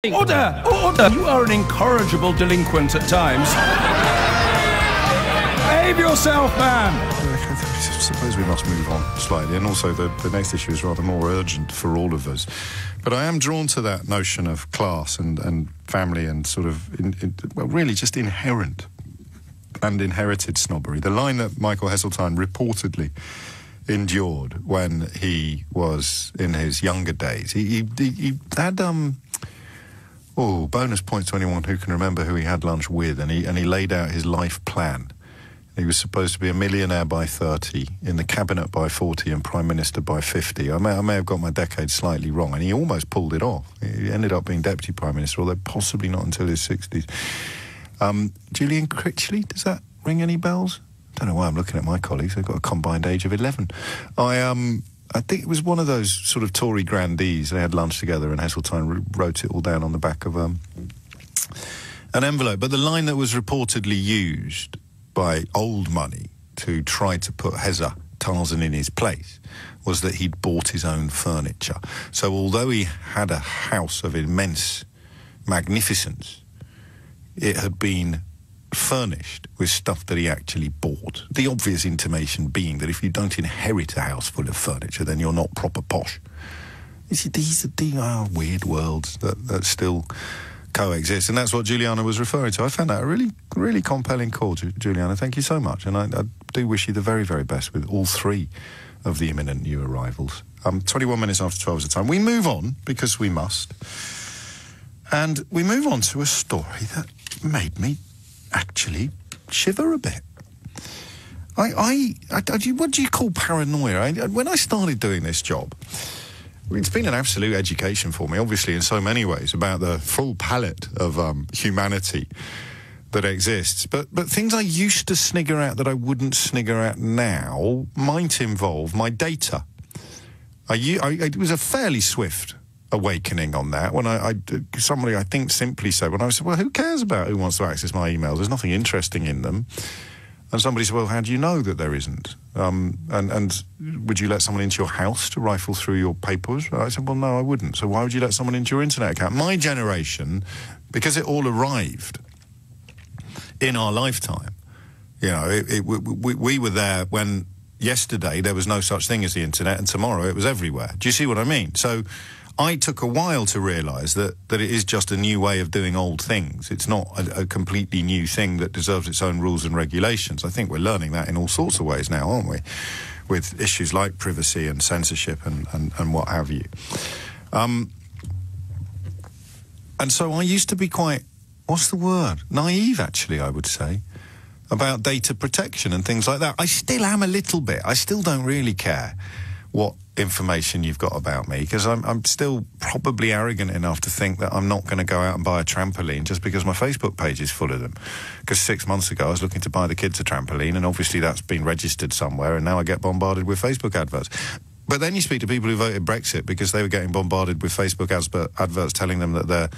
Order! Order! You are an incorrigible delinquent at times. Behave yourself, man! I suppose we must move on slightly, and also the next issue is rather more urgent for all of us. But I am drawn to that notion of class and family and sort of, well, really just inherent and inherited snobbery. The line that Michael Heseltine reportedly endured when he was in his younger days. He had bonus points to anyone who can remember who he had lunch with, and he laid out his life plan. He was supposed to be a millionaire by 30, in the cabinet by 40, and prime minister by 50. I may have got my decade slightly wrong, and he almost pulled it off. He ended up being deputy prime minister, although possibly not until his 60s. Julian Critchley, does that ring any bells? I don't know why I'm looking at my colleagues. They've got a combined age of 11. I think it was one of those sort of Tory grandees. They had lunch together, and Heseltine wrote it all down on the back of an envelope. But the line that was reportedly used by old money to try to put Heza Tarzan in his place was that he'd bought his own furniture. So although he had a house of immense magnificence, it had been furnished with stuff that he actually bought. The obvious intimation being that if you don't inherit a house full of furniture, then you're not proper posh. These are weird worlds that still coexist, and that's what Juliana was referring to. I found that a really, really compelling call, Juliana. Thank you so much, and I do wish you the very, very best with all three of the imminent new arrivals. 21 minutes after 12 is the time. We move on, because we must, and we move on to a story that made me actually shiver a bit. What do you call paranoia? When I started doing this job, it's been an absolute education for me, obviously, in so many ways, about the full palette of humanity that exists. But things I used to snigger at that I wouldn't snigger at now might involve my data. It was a fairly swift awakening on that when somebody I think simply said, when I said, well, who cares about who wants to access my emails? There's nothing interesting in them. And somebody said, well, how do you know that there isn't? And would you let someone into your house to rifle through your papers? I said, well, no, I wouldn't. So why would you let someone into your internet account? My generation, because it all arrived in our lifetime, you know, we were there when yesterday there was no such thing as the internet, and tomorrow it was everywhere. Do you see what I mean? So I took a while to realise that it is just a new way of doing old things. It's not a completely new thing that deserves its own rules and regulations. I think we're learning that in all sorts of ways now, aren't we? With issues like privacy and censorship and what have you. And so I used to be quite, what's the word? Naive, actually, I would say, about data protection and things like that. I still am a little bit. I still don't really care what information you've got about me, because I'm still probably arrogant enough to think that I'm not going to go out and buy a trampoline just because my Facebook page is full of them. Because 6 months ago I was looking to buy the kids a trampoline, and obviously that's been registered somewhere, and now I get bombarded with Facebook adverts. But then you speak to people who voted Brexit because they were getting bombarded with Facebook adverts telling them that their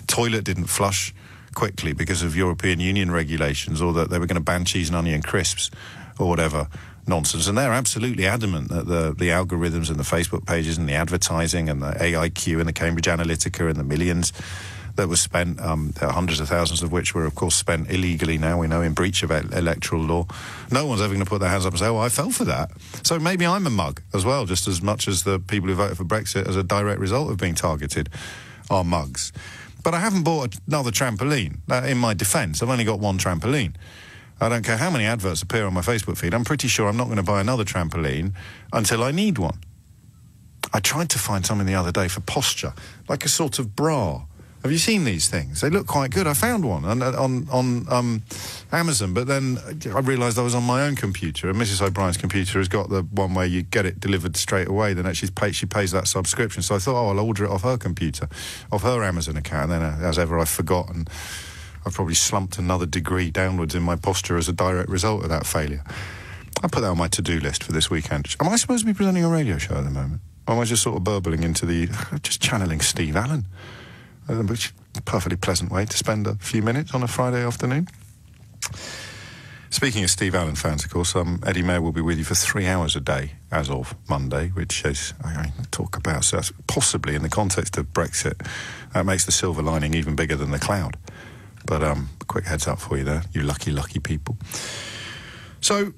toilet didn't flush quickly because of European Union regulations, or that they were going to ban cheese and onion crisps or whatever nonsense. And they're absolutely adamant that the algorithms and the Facebook pages and the advertising and the AIQ and the Cambridge Analytica and the millions that was spent, hundreds of thousands of which were, of course, spent illegally now, we know, in breach of electoral law. No one's ever going to put their hands up and say, oh, I fell for that. So maybe I'm a mug as well, just as much as the people who voted for Brexit as a direct result of being targeted are mugs. But I haven't bought another trampoline. In my defence, I've only got one trampoline. I don't care how many adverts appear on my Facebook feed. I'm pretty sure I'm not going to buy another trampoline until I need one. I tried to find something the other day for posture, like a sort of bra. Have you seen these things? They look quite good. I found one on Amazon, but then I realised I was on my own computer, and Mrs. O'Brien's computer has got the one where you get it delivered straight away. Then she pays that subscription. So I thought, I'll order it off her computer, off her Amazon account. And then, as ever, I've forgotten. I've probably slumped another degree downwards in my posture as a direct result of that failure. I'll put that on my to-do list for this weekend. Am I supposed to be presenting a radio show at the moment? Or am I just sort of burbling into just channeling Steve Allen? Which is a perfectly pleasant way to spend a few minutes on a Friday afternoon. Speaking of Steve Allen fans, of course, Eddie Mair will be with you for 3 hours a day as of Monday, which is, I talk about, so that's possibly in the context of Brexit, that makes the silver lining even bigger than the cloud. But quick heads up for you there, you lucky, lucky people. So,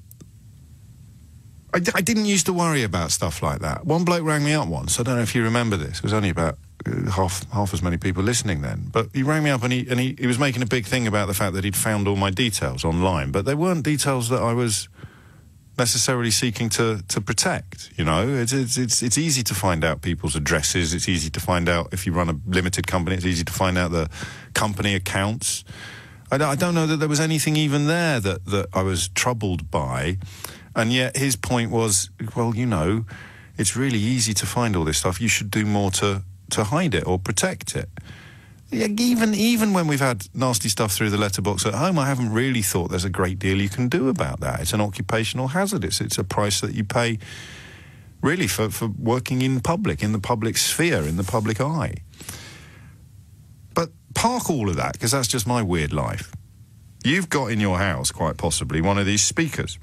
I didn't used to worry about stuff like that. One bloke rang me up once, I don't know if you remember this, it was only about half as many people listening then, but he rang me up and he was making a big thing about the fact that he'd found all my details online, but they weren't details that I was necessarily seeking to protect, you know. It's easy to find out people's addresses, it's easy to find out if you run a limited company, it's easy to find out the company accounts. I don't know that there was anything even there that I was troubled by, and yet his point was, well, you know, it's really easy to find all this stuff, you should do more to hide it or protect it. Yeah, even when we've had nasty stuff through the letterbox at home, I haven't really thought there's a great deal you can do about that. It's an occupational hazard. It's a price that you pay, really, for working in public, in the public sphere, in the public eye. But park all of that, because that's just my weird life. You've got in your house, quite possibly, one of these speakers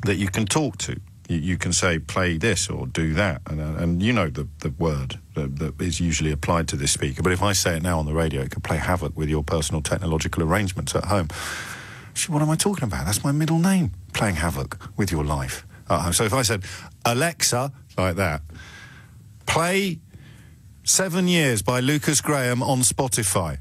that you can talk to. You can say, play this or do that, and you know the word that is usually applied to this speaker, but if I say it now on the radio, it could play havoc with your personal technological arrangements at home. What am I talking about? That's my middle name, playing havoc with your life at home. So if I said, Alexa, like that, play 7 Years by Lucas Graham on Spotify,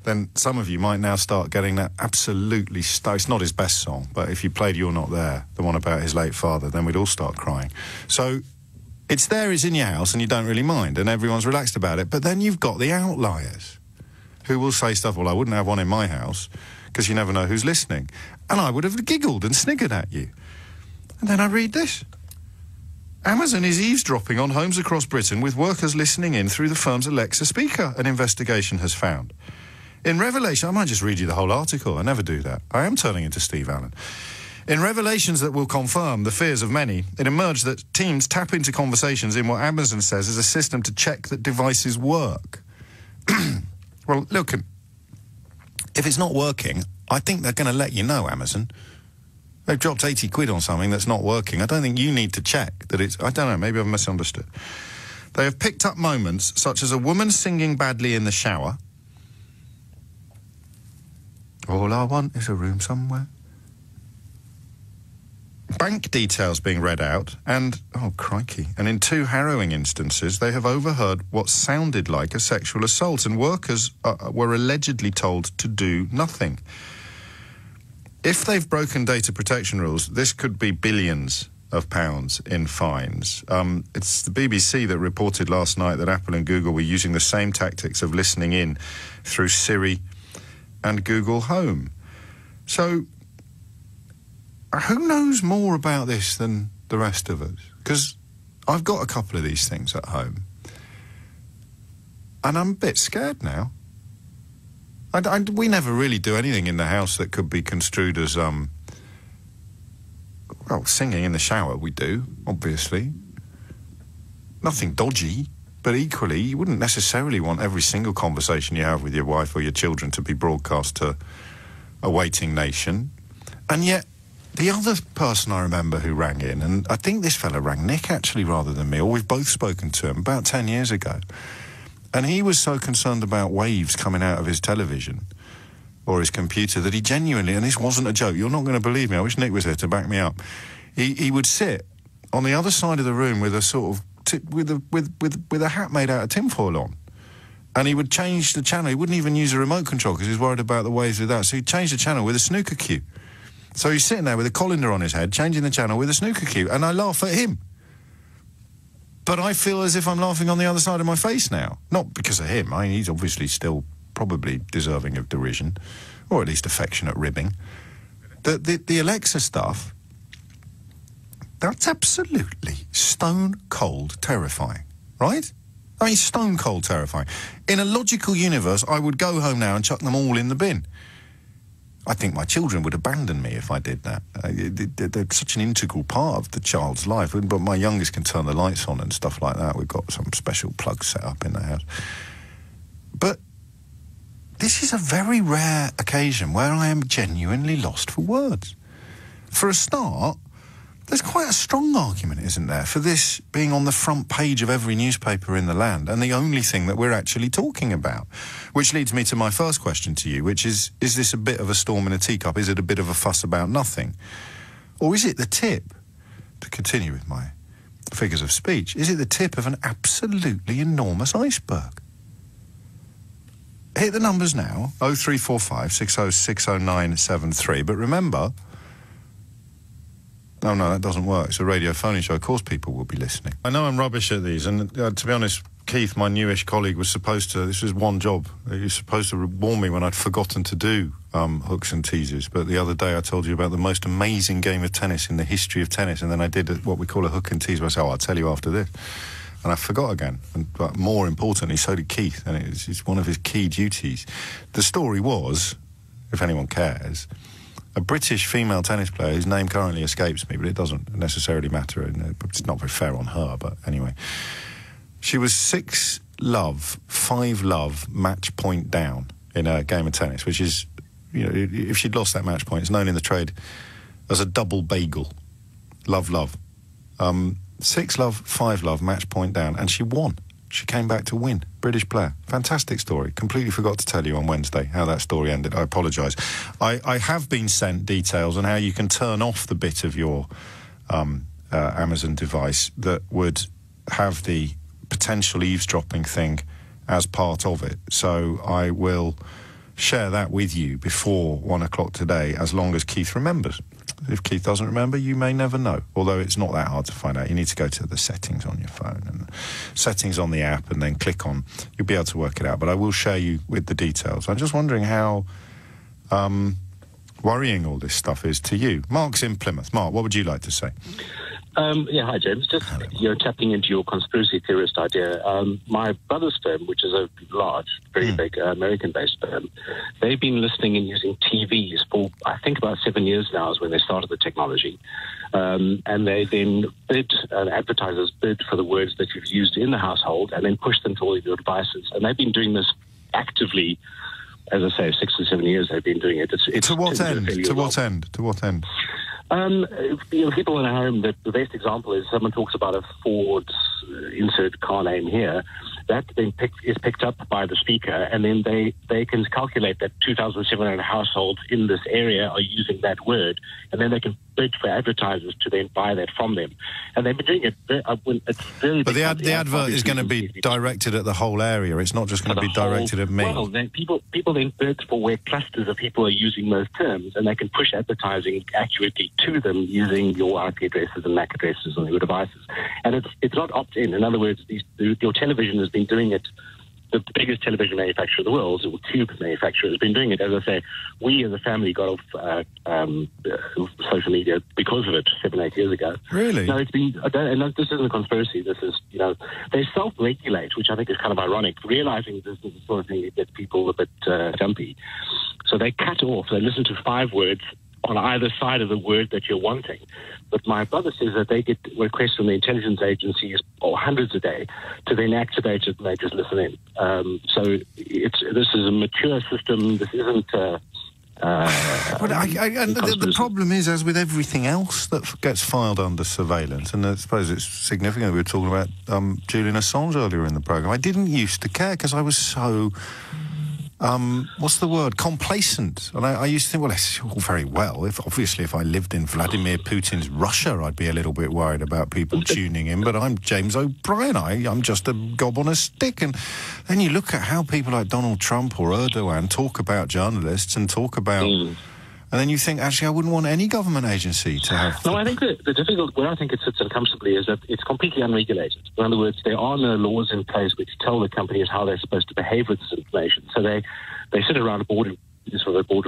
then some of you might now start getting that absolutely it's not his best song, but if you played You're Not There, the one about his late father, then we'd all start crying. So it's there, it's in your house, and you don't really mind, and everyone's relaxed about it. But then you've got the outliers who will say stuff, well, I wouldn't have one in my house, because you never know who's listening. And I would have giggled and sniggered at you. And then I read this. Amazon is eavesdropping on homes across Britain with workers listening in through the firm's Alexa speaker, an investigation has found. In revelation, I might just read you the whole article. I never do that. I am turning into Steve Allen. In revelations that will confirm the fears of many, it emerged that teams tap into conversations in what Amazon says is a system to check that devices work. Well, look, if it's not working, I think they're going to let you know, Amazon. They've dropped 80 quid on something that's not working. I don't think you need to check that it's... I don't know, maybe I've misunderstood. They have picked up moments such as a woman singing badly in the shower. All I want is a room somewhere. Bank details being read out, and, oh crikey, and in 2 harrowing instances, they have overheard what sounded like a sexual assault, and workers were allegedly told to do nothing. If they've broken data protection rules, this could be billions of pounds in fines. It's the BBC that reported last night that Apple and Google were using the same tactics of listening in through Siri and Google Home. So, who knows more about this than the rest of us? Because I've got a couple of these things at home, and I'm a bit scared now. We never really do anything in the house that could be construed as, well, singing in the shower we do, obviously. Nothing dodgy. But equally, you wouldn't necessarily want every single conversation you have with your wife or your children to be broadcast to a waiting nation. And yet, the other person I remember who rang in, and I think this fella rang Nick actually rather than me, or we've both spoken to him about 10 years ago. And he was so concerned about waves coming out of his television or his computer that he genuinely, and this wasn't a joke, you're not going to believe me, I wish Nick was here to back me up, he would sit on the other side of the room with a sort of with a hat made out of tinfoil on, and he would change the channel. He wouldn't even use a remote control because he was worried about the waves with that, so he'd change the channel with a snooker cue. So he's sitting there with a colander on his head, changing the channel with a snooker cue, and I laugh at him. But I feel as if I'm laughing on the other side of my face now. Not because of him. I mean, he's obviously still probably deserving of derision, or at least affectionate ribbing. The Alexa stuff, that's absolutely stone-cold terrifying, right? I mean, stone-cold terrifying. In a logical universe, I would go home now and chuck them all in the bin. I think my children would abandon me if I did that. They're such an integral part of the child's life. But my youngest can turn the lights on and stuff like that. We've got some special plugs set up in the house. But this is a very rare occasion where I am genuinely lost for words. for a start, there's quite a strong argument, isn't there, for this being on the front page of every newspaper in the land and the only thing that we're actually talking about. Which leads me to my first question to you, which is this a bit of a storm in a teacup? Is it a bit of a fuss about nothing? Or is it the tip, to continue with my figures of speech, is it the tip of an absolutely enormous iceberg? Hit the numbers now, 0345 6060973, but remember... Oh, no, that doesn't work. It's a radio phone show. Of course people will be listening. I know I'm rubbish at these, and to be honest, Keith, my newish colleague, was supposed to... This was one job. He was supposed to warn me when I'd forgotten to do hooks and teasers, but the other day I told you about the most amazing game of tennis in the history of tennis, and then I did what we call a hook and tease, where I said, I'll tell you after this. And I forgot again. But more importantly, so did Keith, and it's one of his key duties. The story was, if anyone cares... a British female tennis player whose name currently escapes me, but it doesn't necessarily matter. It's not very fair on her, but anyway. She was 6-love, 5-love match point down in a game of tennis, which is, you know, if she'd lost that match point, it's known in the trade as a double bagel. Love. 6-love, 5-love, match point down, and she won. She came back to win. British player. Fantastic story. Completely forgot to tell you on Wednesday how that story ended. I apologise. I have been sent details on how you can turn off the bit of your Amazon device that would have the potential eavesdropping thing as part of it. So I will share that with you before 1 o'clock today, as long as Keith remembers. If Keith doesn't remember, you may never know. Although it's not that hard to find out. You need to go to the settings on your phone and settings on the app and then click on. You'll be able to work it out. But I will share you with the details. I'm just wondering how worrying all this stuff is to you. Mark's in Plymouth. Mark, what would you like to say? Yeah, hi, James. Just, tapping into your conspiracy theorist idea. My brother's firm, which is a large, very big American-based firm, they've been listening and using TVs for, I think, about 7 years now is when they started the technology. And they then advertisers bid for the words that you've used in the household and then push them to all of your devices. And they've been doing this actively, as I say, 6 or 7 years they've been doing it. To what end? To what end? To what end? People in a home, the best example is someone talks about a Ford, insert car name here, that then is picked up by the speaker, and then they can calculate that 2,700 households in this area are using that word, and then they can bid for advertisers to then buy that from them. And they've been doing it. It's very but the advert is going to be directed at the whole area. It's not just going to be directed at me. Well, then people then bid for where clusters of people are using those terms, and they can push advertising accurately to them using your IP addresses and MAC addresses on your devices. And it's not opt-in. In other words, your television has been doing it. The biggest television manufacturer in the world, or tube manufacturer, has been doing it. As I say, we as a family got off social media because of it 7-8 years ago. Really? No, it's been. And this isn't a conspiracy. This is, they self-regulate, which I think is kind of ironic, realizing this is the sort of thing that gets people a bit jumpy. So they cut off. They listen to 5 words on either side of the word that you're wanting. But my brother says that they get requests from the intelligence agencies, or hundreds a day, to then activate it, and they just listen in. So this is a mature system. This isn't... the problem is, as with everything else that gets filed under surveillance, and I suppose it's significant, we were talking about Julian Assange earlier in the programme, I didn't used to care because I was so... what's the word? Complacent. And I used to think, well, it's all very well. If I lived in Vladimir Putin's Russia, I'd be a little bit worried about people tuning in. But I'm James O'Brien. I'm just a gob on a stick. And then you look at how people like Donald Trump or Erdogan talk about journalists and talk about... And then you think, actually, I wouldn't want any government agency to have... No, I think the difficult... Where I think it sits uncomfortably is that it's completely unregulated. In other words, there are no laws in place which tell the companies how they're supposed to behave with this information. So they sit around a boardroom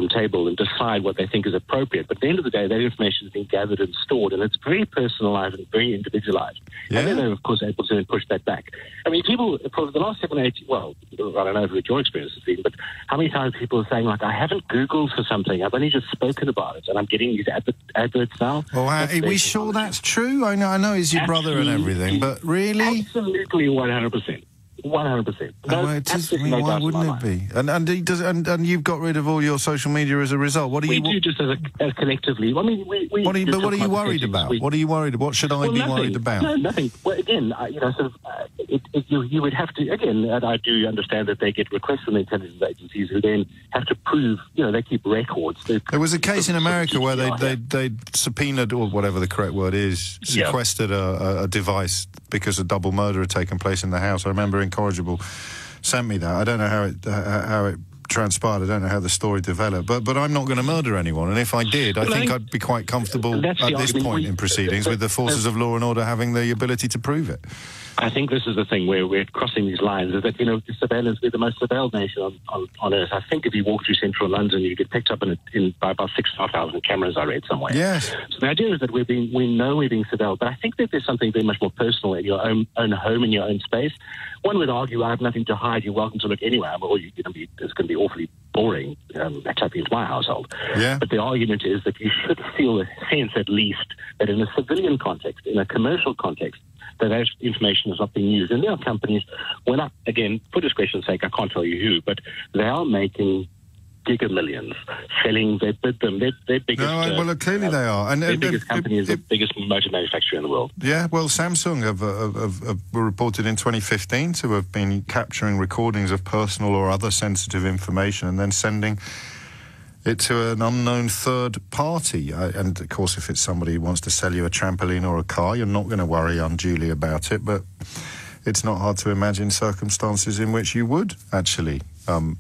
table and decide what they think is appropriate. But at the end of the day, that information is being gathered and stored, and it's very personalized and very individualized. Yeah. And then they're, of course, able to push that back. I mean, people, for the last 7 or 8... Well, I don't know what your experience has been, but how many times people are saying, like, I haven't Googled for something, I've only just spoken about it, and I'm getting these adverts now. Well, are we sure that's true? I know he's your brother and everything, but really? Absolutely 100%. 100%. Why wouldn't it be? And you've got rid of all your social media as a result. What do you do just as collectively. I mean, what are you worried about? What are you worried about? What should I be worried about? No, nothing. Well, again, you would have to, again, and I do understand that they get requests from the intelligence agencies who then have to prove, they keep records. There was a case in America where they subpoenaed, or whatever the correct word is, sequestered a device because a double murder had taken place in the house. I remember Incorrigible sent me that. I don't know how it transpired. I don't know how the story developed. But I'm not going to murder anyone. And if I did, I think I'd be quite comfortable at this point in proceedings with the forces of law and order having the ability to prove it. I think this is the thing where we're crossing these lines, is that, surveillance, we're the most surveilled nation on Earth. I think if you walk through central London, you get picked up by about 6,500 cameras, I read somewhere. Yes. So the idea is that we know we're being surveilled, but I think that there's something very much more personal in your own home, in your own space. One would argue, I have nothing to hide, you're welcome to look anywhere, or it's going to be awfully boring tapping into my household. Yeah. But the argument is that you should feel a sense, at least, that in a civilian context, in a commercial context, that information is not being used. And there are companies, again, for discretion's sake, I can't tell you who, but they are making giga millions selling their biggest... clearly they are. And their biggest company is the biggest motor manufacturer in the world. Yeah, well, Samsung were reported in 2015 to have been capturing recordings of personal or other sensitive information and then sending it to an unknown third party. And, of course, if it's somebody who wants to sell you a trampoline or a car, you're not going to worry unduly about it, but it's not hard to imagine circumstances in which you would actually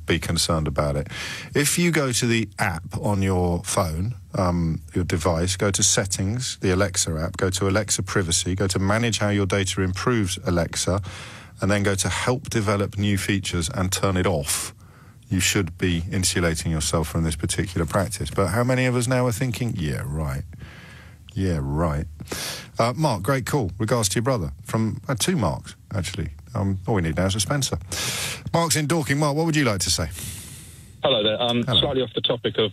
be concerned about it. If you go to the app on your phone, your device, go to Settings, the Alexa app, go to Alexa Privacy, go to Manage How Your Data Improves Alexa, and then go to Help Develop New Features and turn it off, you should be insulating yourself from this particular practice. But how many of us now are thinking, yeah, right. Mark, great call. Regards to your brother. From 2 Marks, actually. All we need now is a Spencer. Mark's in Dorking. Mark, what would you like to say? Hello there. Slightly off the topic of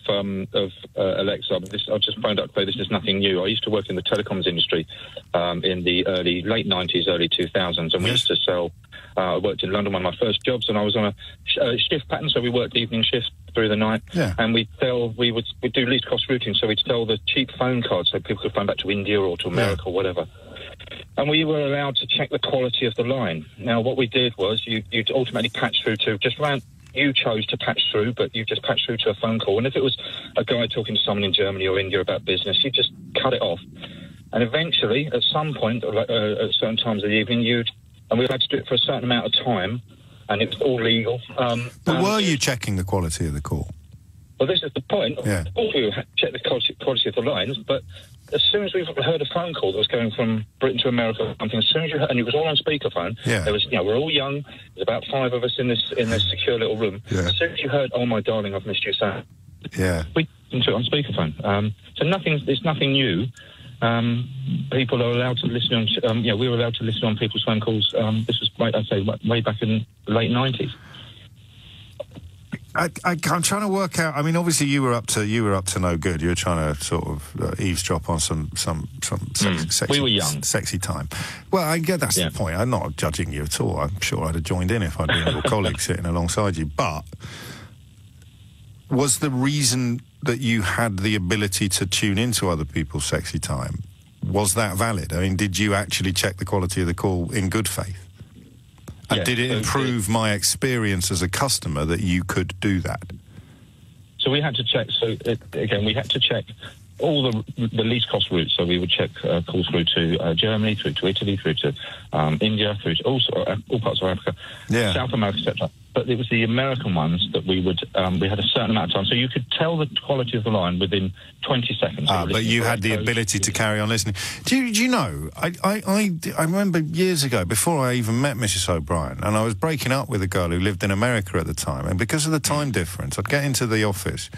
Alexa, I just found out to say this is nothing new. I used to work in the telecoms industry in the late 90s, early 2000s, and we used to sell... I worked in London, one of my first jobs, and I was on a shift pattern, so we worked evening shift through the night, and we'd do least cost routing, so we'd sell the cheap phone cards so people could phone back to India or to America or whatever. And we were allowed to check the quality of the line. Now, what we did was you'd automatically patch through to just around... You chose to patch through, but you just patched through to a phone call. And if it was a guy talking to someone in Germany or India about business, you just cut it off. And eventually, at some point, at certain times of the evening, and we had to do it for a certain amount of time, and it was all legal. But were you checking the quality of the call? Well, this is the point. Yeah. Of course, we checked the quality of the lines, but as soon as we heard a phone call that was going from Britain to America or something, as soon as and it was all on speakerphone, there was, we're all young, there's about 5 of us in this secure little room. Yeah. As soon as you heard, "Oh my darling, I've missed you," so we listened to it on speakerphone. So it's nothing new. People are allowed to listen on. We were allowed to listen on people's phone calls. This was way back in the late 90s. I'm trying to work out. I mean, obviously, you were up to no good. You were trying to sort of eavesdrop on some sexy, we were young, sexy time. Well, I get that's the point. I'm not judging you at all. I'm sure I'd have joined in if I'd been your colleague sitting alongside you. But was the reason that you had the ability to tune into other people's sexy time, was that valid? I mean, did you actually check the quality of the call in good faith? And did it improve my experience as a customer that you could do that? So we had to check. We had to check all the least cost routes. So we would check calls through to Germany, through to Italy, through to India, through to all parts of Africa, South America, etc. But it was the American ones that we had a certain amount of time. So you could tell the quality of the line within 20 seconds. But you had the ability to carry on listening. Do you know, I remember years ago, before I even met Mrs. O'Brien, and I was breaking up with a girl who lived in America at the time, and because of the time difference, I'd get into the office,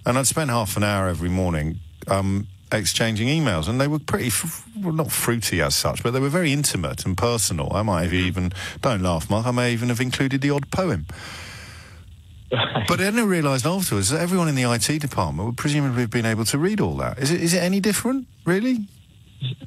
and I'd spend half an hour every morning exchanging emails, and they were pretty, not fruity as such, but they were very intimate and personal. I might have even, don't laugh, Mark, I may even have included the odd poem. But then I realised afterwards that everyone in the IT department would presumably have been able to read all that. Is it any different, really?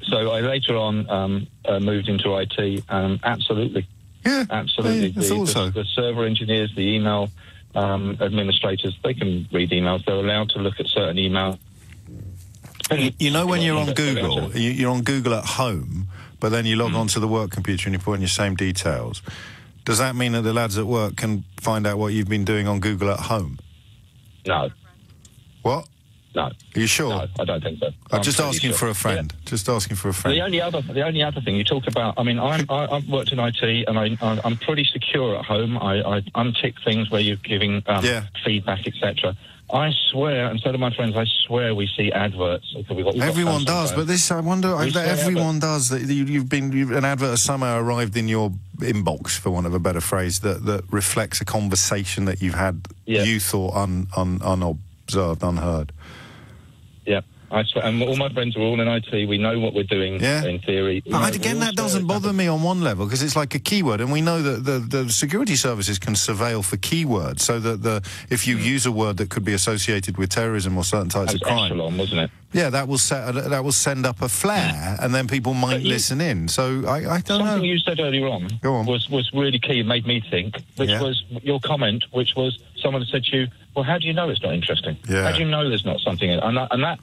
So I later on moved into IT, absolutely. Yeah, absolutely. I thought so. The server engineers, the email administrators, they can read emails. They're allowed to look at certain emails. You know, when you're on Google, you're on Google at home, but then you log onto the work computer and you put in your same details. Does that mean that the lads at work can find out what you've been doing on Google at home? No. What? No. Are you sure? No, I don't think so. I'm just asking for a friend. Yeah. Just asking for a friend. The only other thing you talk about. I mean, I've worked in IT, and I'm pretty secure at home. I untick things where you're giving feedback, etc. I swear, and so do my friends, I swear we see adverts. Everyone does, but this, I wonder, everyone does. That an advert has somehow arrived in your inbox, for want of a better phrase, that reflects a conversation that you've had, you thought unobserved, unheard. Yeah. I swear, and all my friends are all in IT. We know what we're doing in theory. But again, that doesn't bother me on one level, because it's like a keyword, and we know that the security services can surveil for keywords, so that if you use a word that could be associated with terrorism or certain types of crime, echelon, wasn't it? Yeah, that will send up a flare, and then people might listen in. So I don't know. Something you said earlier on was really key and made me think, which was your comment, which was someone said to you, well, how do you know it's not interesting? Yeah. How do you know there's not something in it? And that,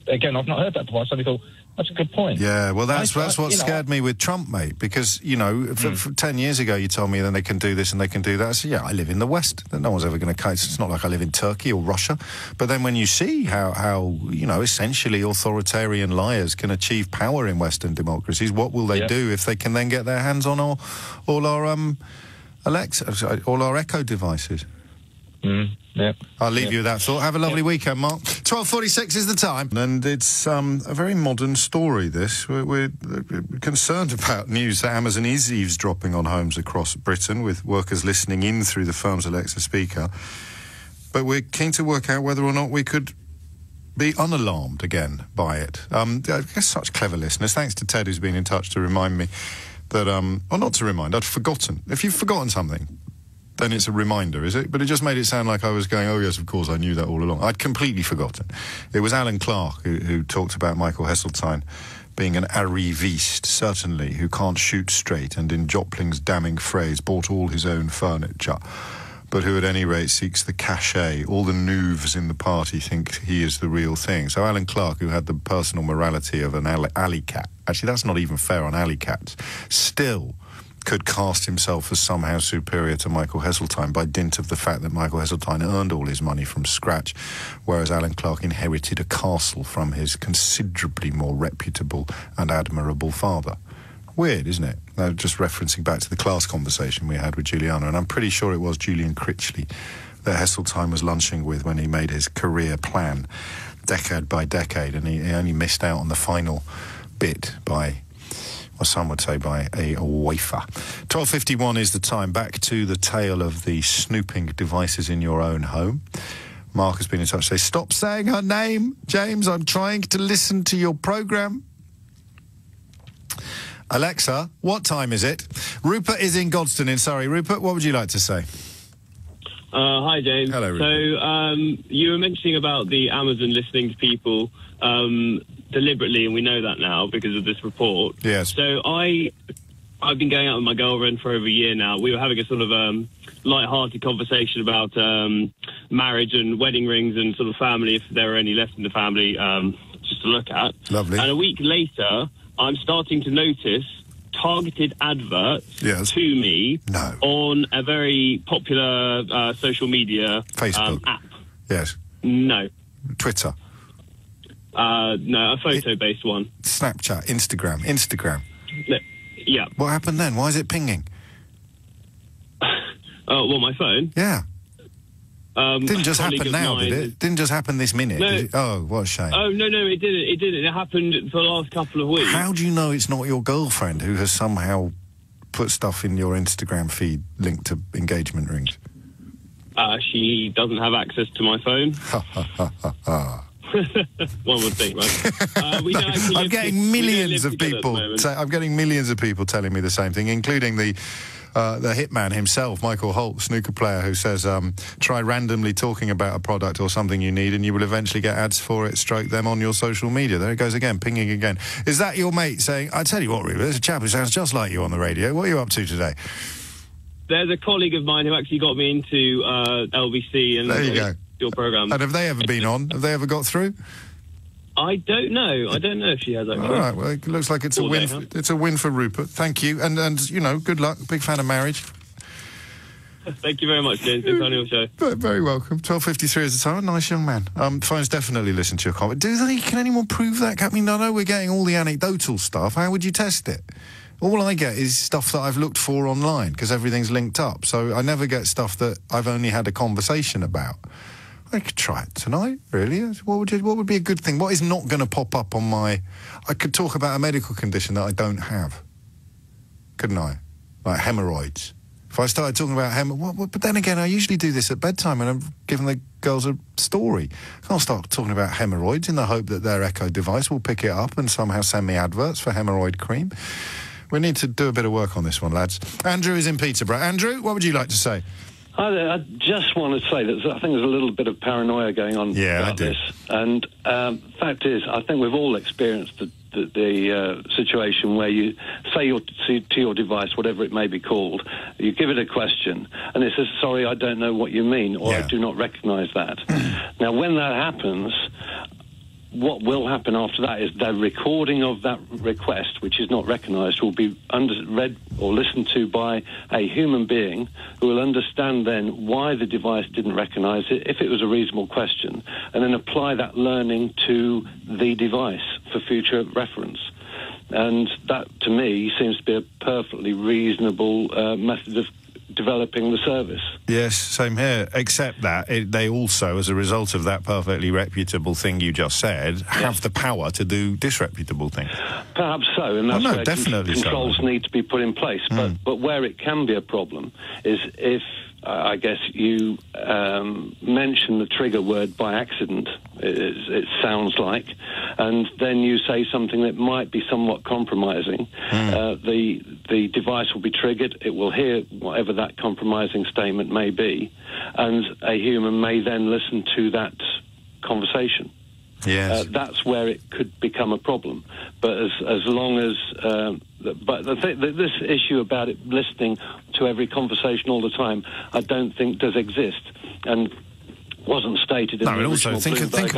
again, I've not heard that before. I suddenly thought, that's a good point. Yeah, well, that's what scared me with Trump, mate, because, you know, for 10 years ago, you told me then they can do this and they can do that. I said, yeah, I live in the West. No one's ever going to case. It's not like I live in Turkey or Russia. But then when you see how you know, essentially authoritarian liars can achieve power in Western democracies, what will they do if they can then get their hands on all our Alexa, all our Echo devices? Yeah. I'll leave you with that thought. Have a lovely weekend, Mark. 12:46 is the time. And it's a very modern story, this. We're concerned about news that Amazon is eavesdropping on homes across Britain, with workers listening in through the firm's Alexa speaker. But we're keen to work out whether or not we could be unalarmed again by it. I guess such clever listeners. Thanks to Ted, who's been in touch to remind me that, or not to remind, I'd forgotten. If you've forgotten something, then it's a reminder, is it? But it just made it sound like I was going, oh, yes, of course, I knew that all along. I'd completely forgotten. It was Alan Clark who talked about Michael Heseltine being an arriviste, certainly, who can't shoot straight and, in Jopling's damning phrase, bought all his own furniture, but who at any rate seeks the cachet. All the noobs in the party think he is the real thing. So Alan Clark, who had the personal morality of an alley cat, actually, that's not even fair on alley cats, still could cast himself as somehow superior to Michael Heseltine by dint of the fact that Michael Heseltine earned all his money from scratch, whereas Alan Clark inherited a castle from his considerably more reputable and admirable father. Weird, isn't it? Just referencing back to the class conversation we had with Juliana, and I'm pretty sure it was Julian Critchley that Heseltine was lunching with when he made his career plan, decade by decade, and he only missed out on the final bit by, or some would say, by a wafer. 12:51 is the time. Back to the tale of the snooping devices in your own home. Mark has been in touch. Say, stop saying her name, James. I'm trying to listen to your programme. Alexa, what time is it? Rupert is in Godstone in Surrey. Rupert, what would you like to say? Hi, James. Hello, Rupert. So, you were mentioning about the Amazon listening to people deliberately, and we know that now because of this report. Yes. So I've been going out with my girlfriend for over a year now. We were having a sort of light-hearted conversation about marriage and wedding rings and sort of family, if there are any left in the family, just to look at. Lovely. And a week later, I'm starting to notice targeted adverts to me on a very popular social media Facebook app. Yes. No. Twitter. No, a photo-based one. Snapchat, Instagram. Yeah. What happened then? Why is it pinging? Well, my phone? Yeah. Didn't just happen now, did it? Didn't just happen this minute. No. Oh, what a shame. Oh, no, it didn't. It happened for the last couple of weeks. How do you know it's not your girlfriend who has somehow put stuff in your Instagram feed linked to engagement rings? She doesn't have access to my phone. Ha, ha, ha, ha, ha. One would think, right? I'm getting millions of people. I'm getting millions of people telling me the same thing, including the hitman himself, Michael Holt, snooker player, who says, try randomly talking about a product or something you need and you will eventually get ads for it, stroke them on your social media. There it goes again, pinging again. Is that your mate saying, I tell you what, Ruben, there's a chap who sounds just like you on the radio. What are you up to today? There's a colleague of mine who actually got me into LBC and there you go. Your programme. And have they ever been on? Have they ever got through? I don't know. I don't know if she has actually. All right. Well, it looks like it's a win. It's a win for Rupert. Thank you, and you know, good luck. Big fan of marriage. Thank you very much, James. Good on your show. Very welcome. 12:53 is the time. Nice young man. Phones definitely listen to your comment. Do they? Can anyone prove that? I mean, I know we're getting all the anecdotal stuff. How would you test it? All I get is stuff that I've looked for online because everything's linked up. So I never get stuff that I've only had a conversation about. I could try it tonight, really. What would be a good thing? What is not going to pop up on my... I could talk about a medical condition that I don't have, couldn't I? Like hemorrhoids. If I started talking about but then again, I usually do this at bedtime and I'm giving the girls a story. I can't start talking about hemorrhoids in the hope that their Echo device will pick it up and somehow send me adverts for hemorrhoid cream. We need to do a bit of work on this one, lads. Andrew is in Peterborough. Andrew, what would you like to say? Hi there. I just want to say that I think there's a little bit of paranoia going on about this. And fact is, I think we've all experienced the situation where you say to your device, whatever it may be called, you give it a question, and it says, sorry, I don't know what you mean, or I do not recognise that. Now, when that happens, what will happen after that is the recording of that request, which is not recognised, will be read or listened to by a human being who will understand then why the device didn't recognise it, if it was a reasonable question, and then apply that learning to the device for future reference. And that, to me, seems to be a perfectly reasonable method of developing the service. Yes, same here, except that they also, as a result of that perfectly reputable thing you just said, have the power to do disreputable things. Perhaps so, and that's where controls need to be put in place. But where it can be a problem is if, I guess, you mention the trigger word by accident, it sounds like, and then you say something that might be somewhat compromising. The device will be triggered, it will hear whatever that compromising statement may be, and a human may then listen to that conversation. Yes. That's where it could become a problem. But as long as... this issue about it listening to every conversation all the time, I don't think does exist. And wasn't stated in the original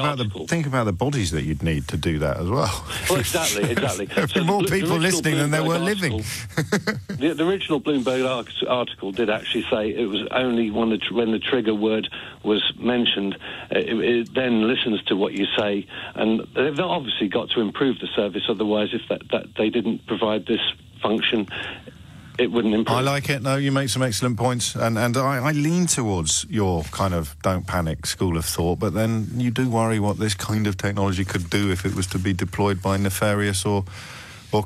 article. Think about the bodies that you'd need to do that as well. Well, exactly. There are more people listening than there were living. The original Bloomberg article did actually say it was only when the trigger word was mentioned, it then listens to what you say, and they've obviously got to improve the service. Otherwise, if that they didn't provide this function, it wouldn't improve. I like it. No, you make some excellent points, and I lean towards your kind of don't panic school of thought, but then you do worry what this kind of technology could do if it was to be deployed by nefarious or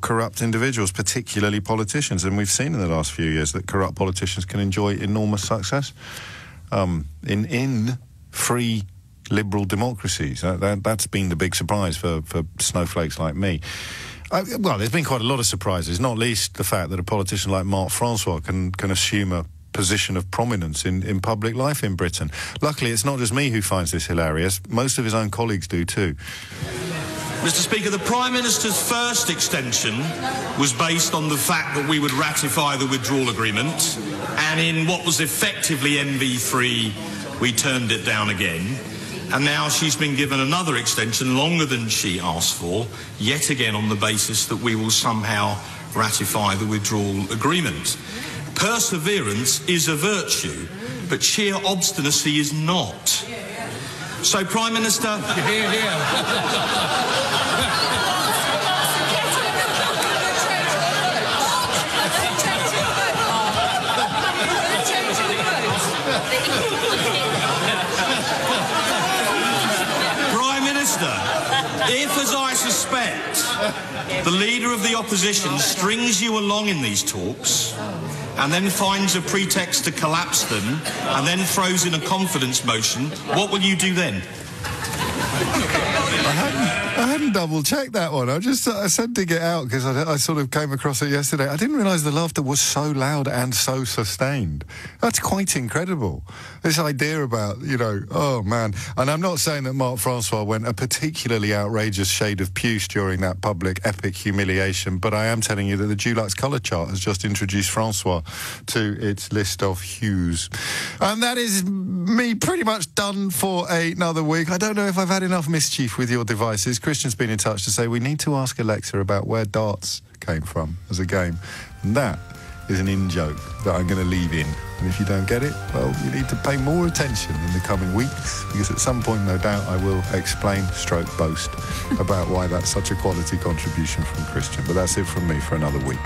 corrupt individuals, particularly politicians. And we've seen in the last few years that corrupt politicians can enjoy enormous success in free liberal democracies. That's been the big surprise for snowflakes like me. Well, there's been quite a lot of surprises, not least the fact that a politician like Marc Francois can assume a position of prominence in public life in Britain. Luckily, it's not just me who finds this hilarious. Most of his own colleagues do too. Mr. Speaker, the Prime Minister's first extension was based on the fact that we would ratify the withdrawal agreement, and in what was effectively MV3, we turned it down again. And now she's been given another extension longer than she asked for, yet again on the basis that we will somehow ratify the withdrawal agreement. Perseverance is a virtue, but sheer obstinacy is not. So, Prime Minister... If, as I suspect, the leader of the opposition strings you along in these talks and then finds a pretext to collapse them and then throws in a confidence motion, what will you do then? I hadn't didn't double-check that one. I sent to get out because I sort of came across it yesterday. I didn't realise the laughter was so loud and so sustained. That's quite incredible. This idea about, oh, man. And I'm not saying that Marc Francois went a particularly outrageous shade of puce during that public epic humiliation, but I am telling you that the Dulux colour chart has just introduced Francois to its list of hues. And that is me pretty much done for another week. I don't know if I've had enough mischief with your devices. Christian's been in touch to say we need to ask Alexa about where darts came from as a game. And that is an in-joke that I'm going to leave in. And if you don't get it, well, you need to pay more attention in the coming weeks, because at some point, no doubt, I will explain, boast, about why that's such a quality contribution from Christian. But that's it from me for another week.